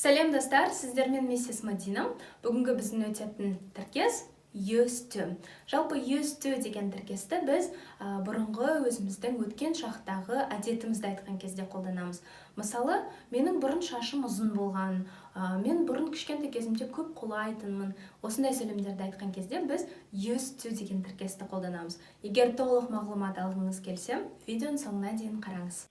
Сәлем достар, сіздермен миссис Мадина. Бүгінгі біздің өтетін тіркес used to. Жалпы used to деген тіркесті біз бұрынғы өзіміздің өткен шақтағы әдетімізді айтқан кезде қолданамыз. Мысалы, менің бұрын шашым ұзын болған, мен бұрын кішкентай кезімде көп құлайтынмын. Осындай сөйлемдерді айтқан кезде біз used to деген тіркесті қолданамыз. Егер толық мағлұмат алғыңыз келсе, видеоның соңына дейін қараңыз.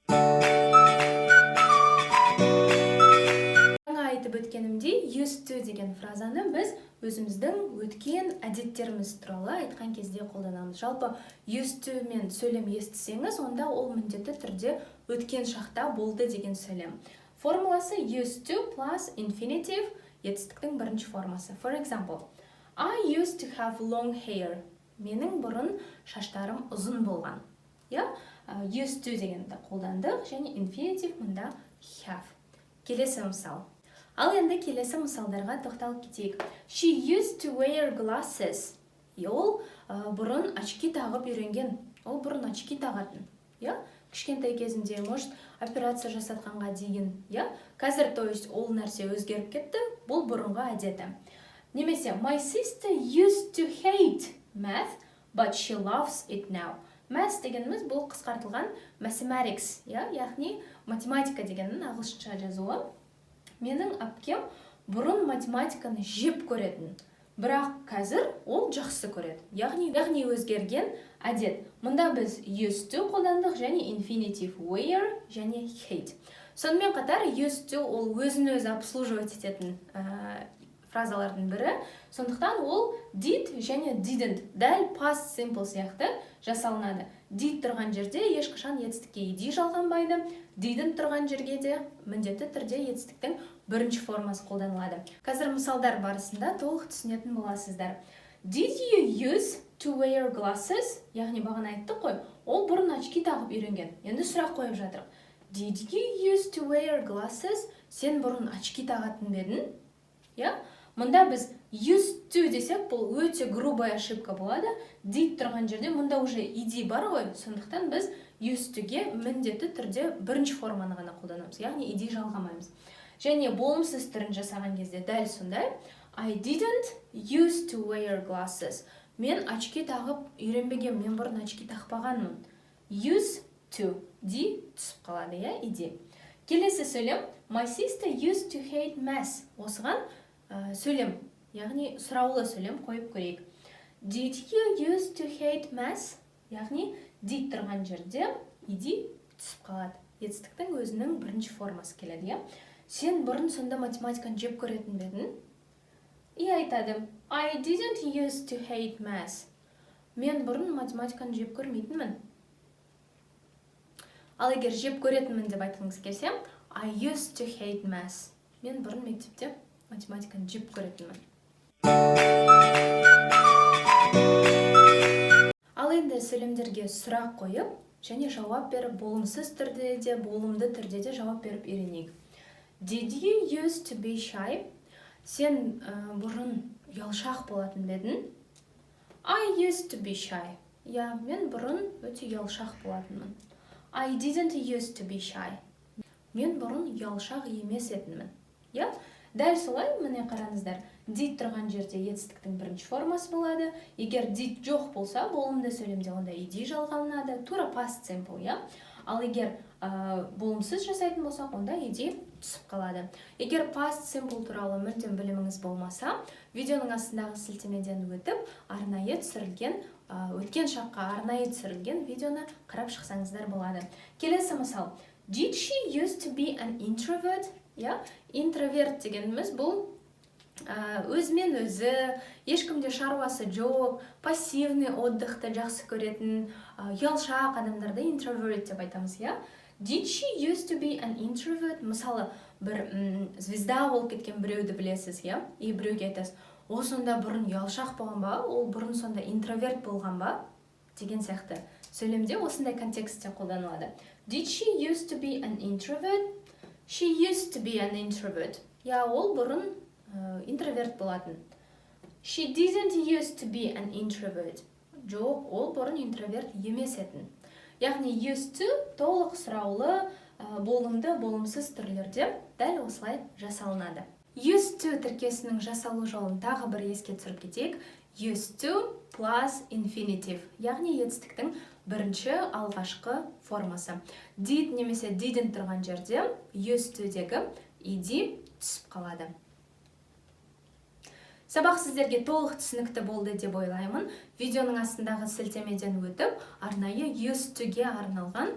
Айтып өткенімдей, used to деген фразаны біз өзіміздің өткен әдеттеріміз туралы айтқан кезде қолданамыз. Жалпы used to мен сөйлем естісеңіз, онда ол міндетті түрде өткен шақта болды деген сөйлем. Формуласы used to plus infinitive етістіктің бірінші формасы. For example, I used to have long hair. Менің бұрын шаштарым ұзын болған. Used to дегенді қолдандық, және infinitive мұнда have. Келесі мысал. Ал енді келесі мысалдарға тоқталып кетейік. She used to wear glasses. Ол бұрын очки тағып үйренген. Ол бұрын очки тағатын. Кішкентай кезінде, может, операция жасатқанға дейін. Қазір, то есть, ол нәрсе өзгеріп кетті. Бұл бұрынғы әдеті. Немесе, my sister used to hate math, but she loves it now. Math дегеніміз бұл қысқартылған mathematics, яғни математика дегеннің ағылшынша жазуы. Менің әпкем бұрын математиканы жеп көретін, бірақ қазір ол жақсы көреді. Яғни өзгерген әдет. Мұнда біз used to қолдандық, және infinitive wear, және hate. Сонымен қатар used to ол өзін-өзі обслуживать ететін фразалардың бірі. Сондықтан ол did және didn't дәл past simple сияқты жасалынады. Did тұрған жерде ешқашан етістікке ed жалғанбайды. Didn't тұрған жерге де міндетті түрде етістіктің бірінші формасы қолданылады. Қазір мысалдар барысында толық түсінетін боласыздар. Did you use to wear glasses? Яғни бағана айттық қой, ол бұрын очки тағып үйренген. Енді сұрақ қойып жатыр. Did you use to wear glasses? Сен бұрын очки тағатын бедің? Мұнда біз used to десек, бұл өте грубая ошибка болады. Did тұрған жерде мұнда уже ed бар ғой, сондықтан біз used to-ге міндетті түрде бірінші форманы ғана қолданамыз, яғни ed жалғамаймыз. Және болымсыз түрін жасаған кезде дәл сондай. I didn't used to wear glasses. Мен очки тағып үйренбеген, мен бұрын очки тақпағанмын. Used to, d түсіп қалады, ed. Келесі сөйлем, my sister used to hate math. Осыған сөйлем, яғни сұраулы сөйлем қойып көрейік. Did you used to hate math? Яғни did тұрған жерде ed түсіп қалады. Етістіктің өзінің бірінші формасы келеді. Сен бұрын сонда математиканы жеп көретін бедің? Айтады. I didn't used to hate math. Мен бұрын математиканы жеп көрмейтінмін. Ал егер жеп көретінмін деп айтқыңыз келсе, I used to hate math. Мен бұрын мектепте математиканы жеп көретінмін. Ал енді сөйлемдерге сұрақ қойып, және жауап беріп, болымсыз түрде де, болымды түрде де жауап беріп үйренейік. Did you used to be shy? Сен бұрын ұялшақ болатын бедің? I used to be shy. Мен бұрын өте ұялшақ болатынмын. I didn't used to be shy. Мен бұрын ұялшақ емес етінмін. Дәл солай, міне қараңыздар, did тұрған жерде етістіктің бірінші формасы болады. Егер did жоқ болса, болымды сөйлемде онда ed жалғанады, тура past simple, Ал егер болымсыз жасайтын болсақ, онда ed түсіп қалады. Егер past simple туралы мүлдем біліміңіз болмаса, видеоның астындағы сілтемеден өтіп, арнайы түсірілген, өткен шаққа арнайы түсірілген видеоны қарап шықсаңыздар болады. Келесі мысал. Did she used to be an introvert? Интроверт дегеніміз бұл өзімен өзі, ешкімде шаруасы жоқ, пассивный отдыхты жақсы көретін, ұялшақ адамдарды интроверт деп айтамыз. Did she used to be an introvert? Мысалы, бір звезда болып кеткен біреуді білесіз, и біреуге айтасыз, ол сонда бұрын ұялшақ болған ба, ол бұрын сонда интроверт болған ба, деген сияқты. Сөйлемде осындай контекстте қолданылады. Did she used to be an introvert? She used to be an introvert. Ол бұрын интроверт болатын. She didn't used to be an introvert. Жоқ, ол бұрын интроверт емес етін. Яғни used to толық сұраулы болымды, болымсыз түрлерде дәл осылай жасалынады. Used to тіркесінің жасалу жолын тағы бір еске түсіріп кетейік. Used to plus infinitive, яғни етістіктің бірінші алғашқы формасы. Did немесе didn't тұрған жерде used to дегі ed түсіп қалады. Сабақ сіздерге толық түсінікті болды деп ойлаймын. Видеоның астындағы сілтемеден өтіп, арнайы used to-ге арналған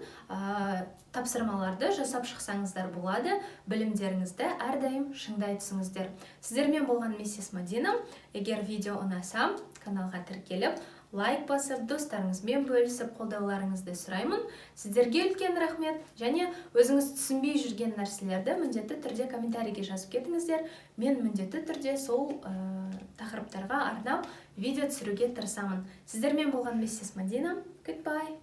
тапсырмаларды жасап шықсаңыздар болады. Білімдеріңізді әрдайым шыңдай түсіңіздер. Сіздермен болған миссис Мадина. Егер видео ұнаса, каналға тіркеліп, лайк басып, достарыңызбен бөлісіп, қолдауларыңызды сұраймын. Сіздерге үлкен рахмет, және өзіңіз түсінбей жүрген нәрселерді міндетті түрде комментарийге жазып кетіңіздер. Мен міндетті түрде сол тақырыптарға арнап видео түсіруге тырысамын. Сіздермен болған миссис Мадина. Goodbye.